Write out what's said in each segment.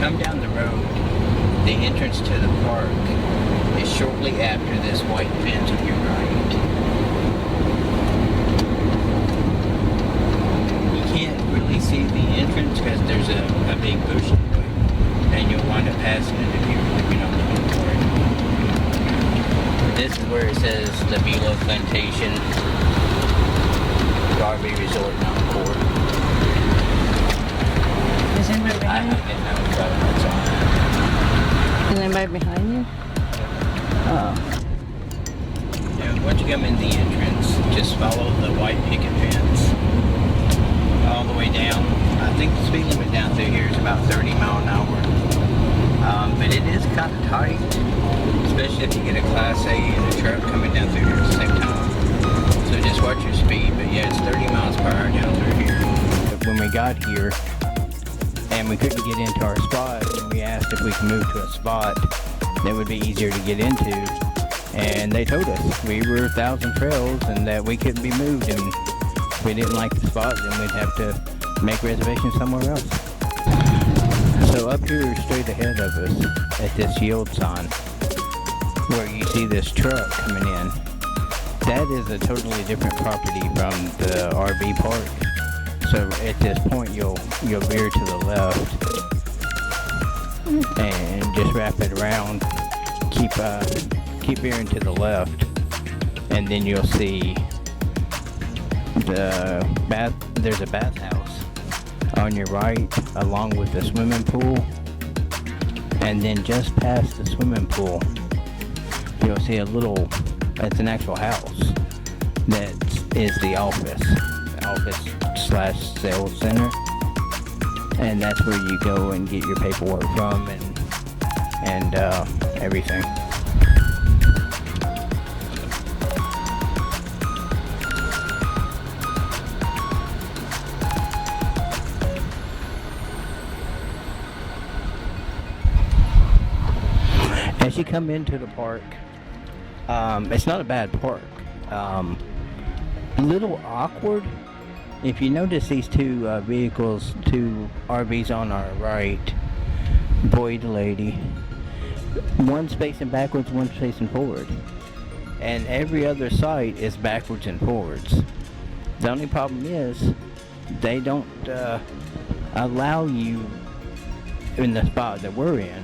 come down the road, the entrance to the park is shortly after this white fence on your right. You can't really see the entrance because there's a big bush in the way, and you'll wind up passing it if you're not looking for it. This is where it says the Bulow Plantation RV Resort and Encore. Is anybody behind you? didn't know what's on it. Is anybody behind you? Oh. And once you come in the entrance, just follow the white picket fence all the way down. I think the speed limit down through here is about 30 miles an hour. But it is kind of tight, especially if you get a Class A and a truck coming down through here at the same time. So just watch your speed, but yeah, it's 30 miles per hour down through here. When we got here and we couldn't get into our spot, and we asked if we could move to a spot that would be easier to get into, and they told us we were 1,000 trails and that we couldn't be moved, and if we didn't like the spot, then we'd have to make reservations somewhere else. So up here straight ahead of us at this yield sign where you see this truck coming in, that is a totally different property from the RV park. So at this point you'll veer to the left and just wrap it around, keep veering to the left, and then you'll see there's a bathhouse on your right along with the swimming pool, and then just past the swimming pool you'll see it's an actual house that is the office / sales center, and that's where you go and get your paperwork from and everything. As you come into the park, it's not a bad park. A little awkward. If you notice these two vehicles, two RVs on our right, boy to lady, one's facing backwards, one's facing forward, and every other site is backwards and forwards. The only problem is they don't allow you in the spot that we're in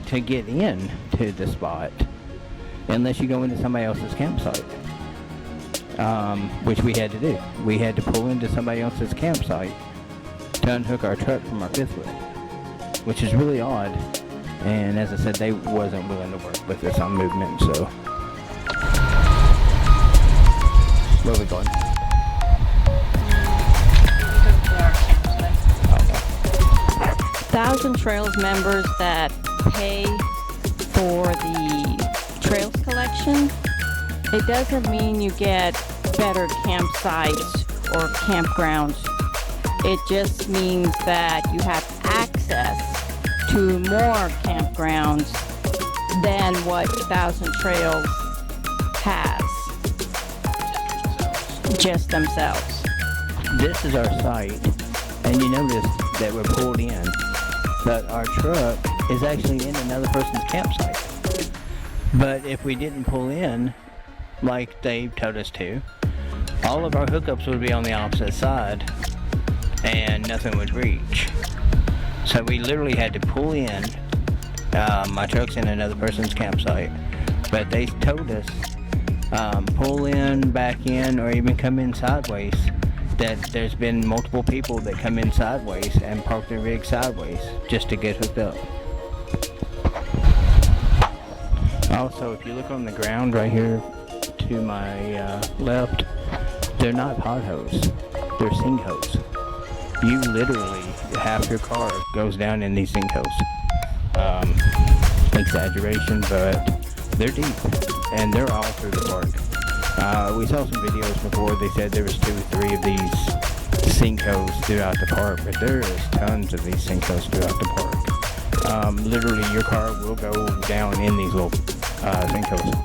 to get in to the spot unless you go into somebody else's campsite. Which we had to do. We had to pull into somebody else's campsite to unhook our truck from our fifth wheel, which is really odd. And as I said, they wasn't willing to work with us on movement, so. Where are we going? Thousand Trails members that pay for the trails collection, it doesn't mean you get better campsites or campgrounds. It just means that you have access to more campgrounds than what Thousand Trails has. Just themselves. This is our site, and you notice that we're pulled in, but our truck is actually in another person's campsite. But if we didn't pull in, like Dave told us to, all of our hookups would be on the opposite side and nothing would reach. So we literally had to pull in. My truck's in another person's campsite, but they told us pull in, back in, or even come in sideways. That there's been multiple people that come in sideways and park their rig sideways just to get hooked up. Also, if you look on the ground right here to my left, they're not potholes, they're sinkholes. You literally, half your car goes down in these sinkholes. Exaggeration, but they're deep, and they're all through the park. We saw some videos before, they said there was 2 or 3 of these sinkholes throughout the park, but there is tons of these sinkholes throughout the park. Literally, your car will go down in these little sinkholes.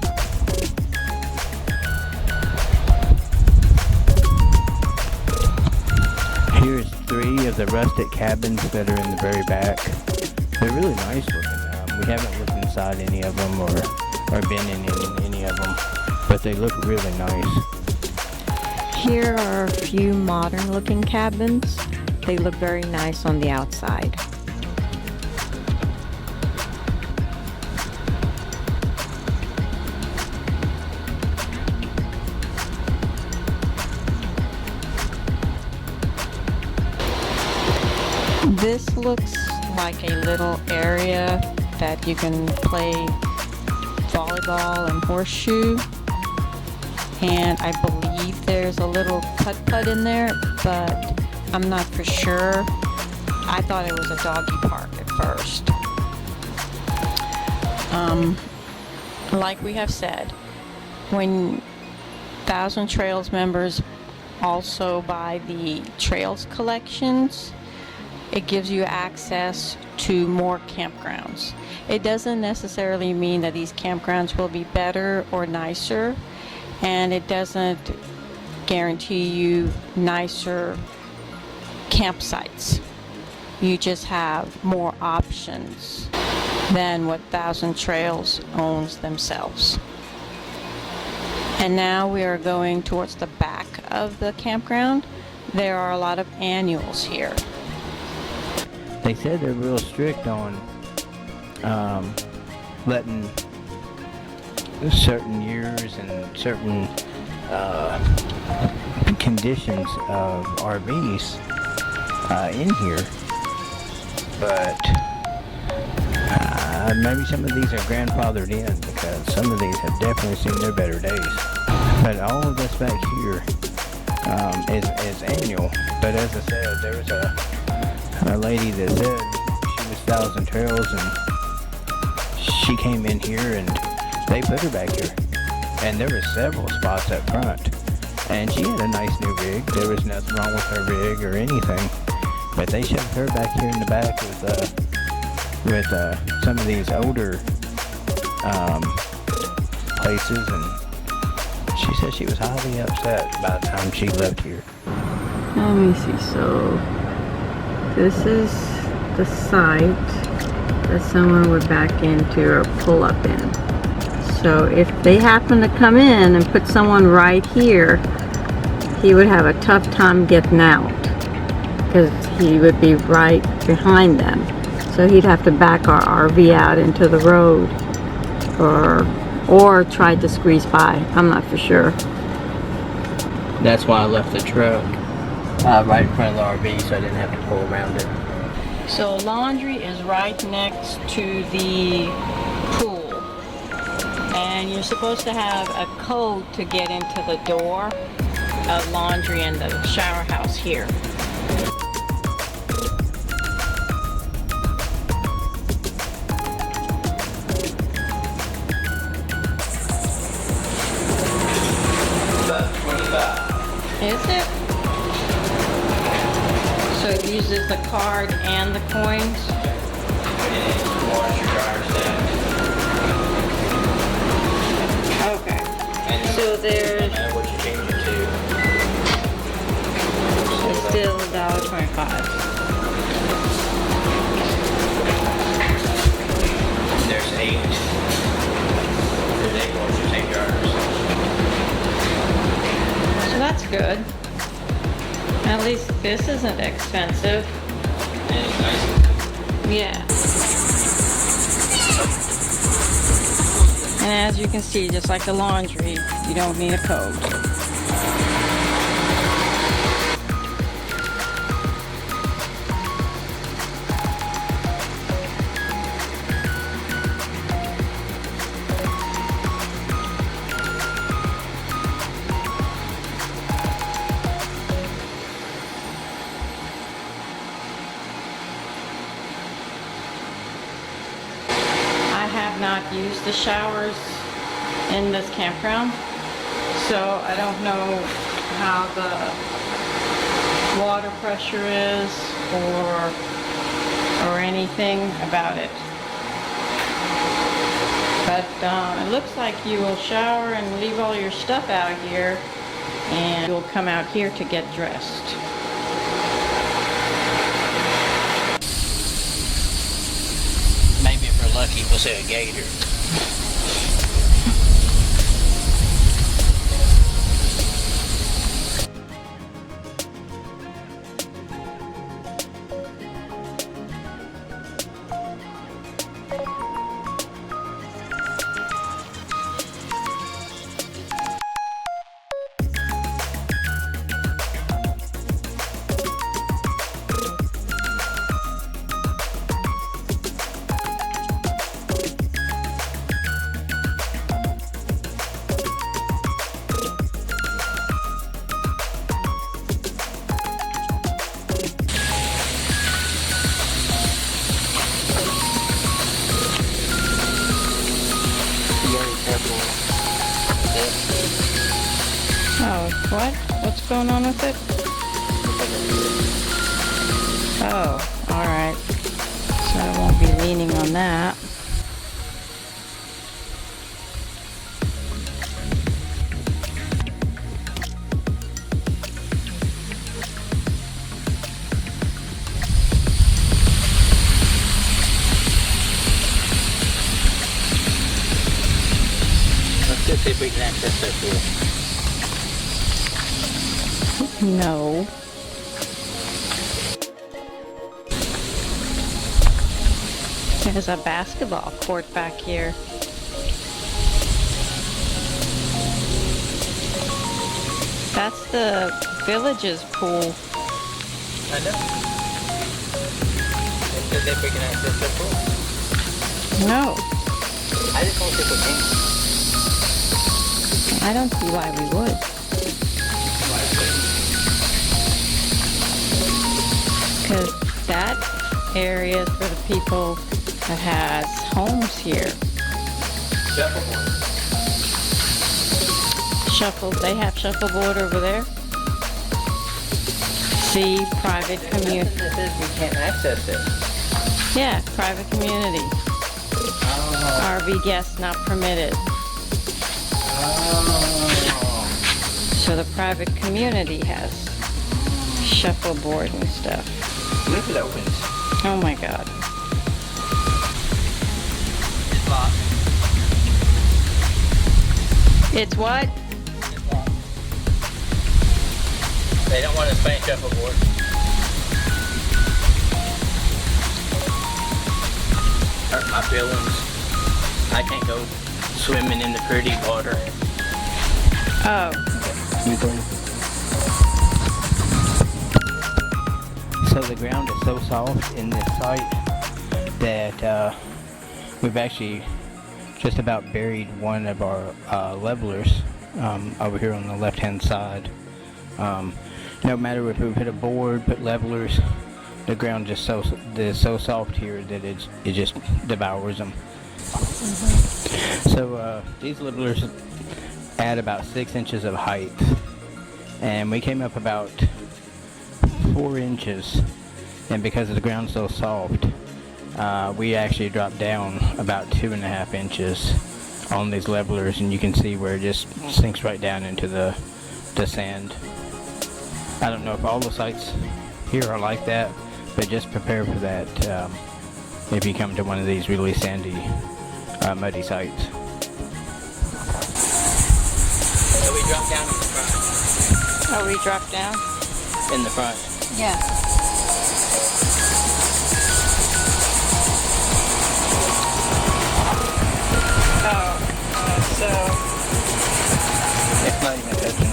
Here's 3 of the rustic cabins that are in the very back. They're really nice looking. We haven't looked inside any of them or been in any of them, but they look really nice. Here are a few modern looking cabins. They look very nice on the outside. This looks like a little area that you can play volleyball and horseshoe. And I believe there's a little putt-putt in there, but I'm not for sure. I thought it was a doggy park at first. Like we have said, when Thousand Trails members also buy the Trails collections, it gives you access to more campgrounds. It doesn't necessarily mean that these campgrounds will be better or nicer, and it doesn't guarantee you nicer campsites. You just have more options than what Thousand Trails owns themselves. And now we are going towards the back of the campground. There are a lot of annuals here. They said they're real strict on letting certain years and certain conditions of RVs in here, but maybe some of these are grandfathered in because some of these have definitely seen their better days. But all of this back here is annual. But as I said, there was a lady that said she was Thousand Trails, and she came in here and they put her back here, and there were several spots up front, and she had a nice new rig. There was nothing wrong with her rig or anything, but they shoved her back here in the back with some of these older places, and she said she was highly upset by the time she left here. Let me see. So this is the site that someone would back into or pull up in. So if they happen to come in and put someone right here, he would have a tough time getting out because he would be right behind them. So he'd have to back our RV out into the road or try to squeeze by. I'm not for sure. That's why I left the truck right in front of the RV so I didn't have to pull around it. So laundry is right next to the pool. And you're supposed to have a code to get into the door of laundry and the shower house here. About 25. Is it? So it uses the card and the coins? And wash your dryers down. Okay. And So there's no matter what you change it to, it's still $1.25. there's 8. There's 8 washers, 8 dryers. So that's good. At least this isn't expensive. And it's nice. Yeah. And as you can see, just like the laundry, you don't need a code. Not used the showers in this campground, so I don't know how the water pressure is or anything about it. But it looks like you will shower and leave all your stuff out here, and you'll come out here to get dressed. lucky, we'll say a gator. Oh, what? What's going on with it? Oh, alright. So I won't be leaning on that. Let's just see if we can access that pool. No. There's a basketball court back here. That's the village's pool. I know. Let's just see if we can access that pool. No. I just want to see if we can. I don't see why we would. Because that area is for the people that has homes here. Shuffle, they have shuffleboard over there. See, private community. This is we can't access it. Yeah, private community. Oh. RV guests not permitted. Oh. So the private community has shuffleboard and stuff. What if it opens? Oh my god. It's locked. It's what? It's locked. They don't want to spank shuffleboard. Hurt my feelings. I can't go swimming in the pretty water. Oh. So the ground is so soft in this site that we've actually just about buried one of our levelers over here on the left hand side. No matter if we put a board, put levelers, the ground just is so soft here that it just devours them. So these levelers add about 6 inches of height, and we came up about 4 inches, and because the ground's so soft, we actually dropped down about 2.5 inches on these levelers, and you can see where it just sinks right down into the sand. I don't know if all the sites here are like that, but just prepare for that if you come to one of these really sandy, muddy sites. So we dropped down in the front. Oh, we dropped down? In the front. Yeah. So It's not even touching.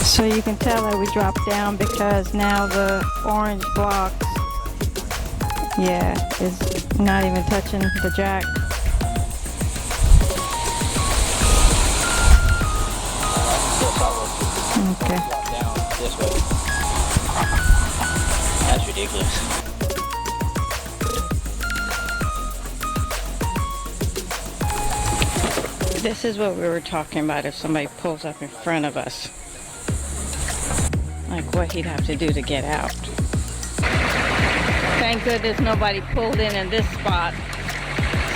So you can tell that we dropped down because now the orange blocks, yeah, is not even touching the jack. Still solid. Okay. Drop down this way. That's ridiculous. This is what we were talking about if somebody pulls up in front of us. Like what he'd have to do to get out. Thank goodness nobody pulled in this spot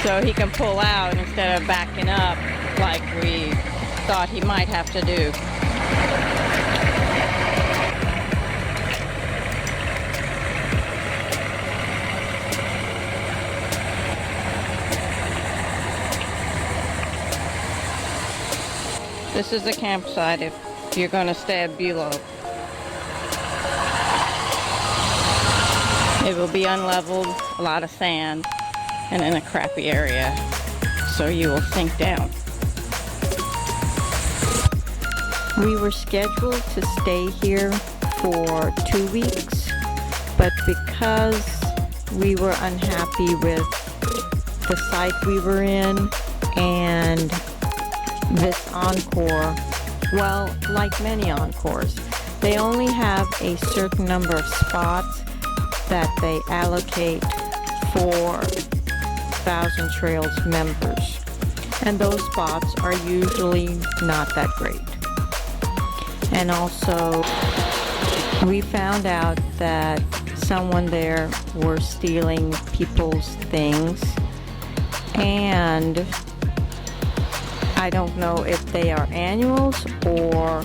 so he can pull out instead of backing up like we thought he might have to do. This is the campsite if you're going to stay at Bulow. It will be unleveled, a lot of sand, and in a crappy area, so you will sink down. We were scheduled to stay here for 2 weeks, but because we were unhappy with the site we were in and this Encore, well, like many Encores, they only have a certain number of spots that they allocate for Thousand Trails members, and those spots are usually not that great. And also, we found out that someone there were stealing people's things, and I don't know if they are annuals or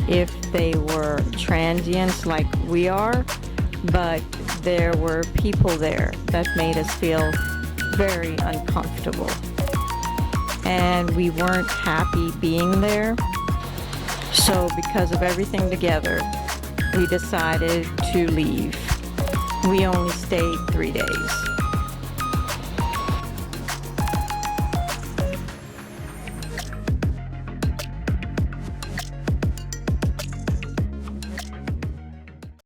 if they were transients like we are, but there were people there that made us feel very uncomfortable, and we weren't happy being there. So because of everything together, we decided to leave. We only stayed 3 days.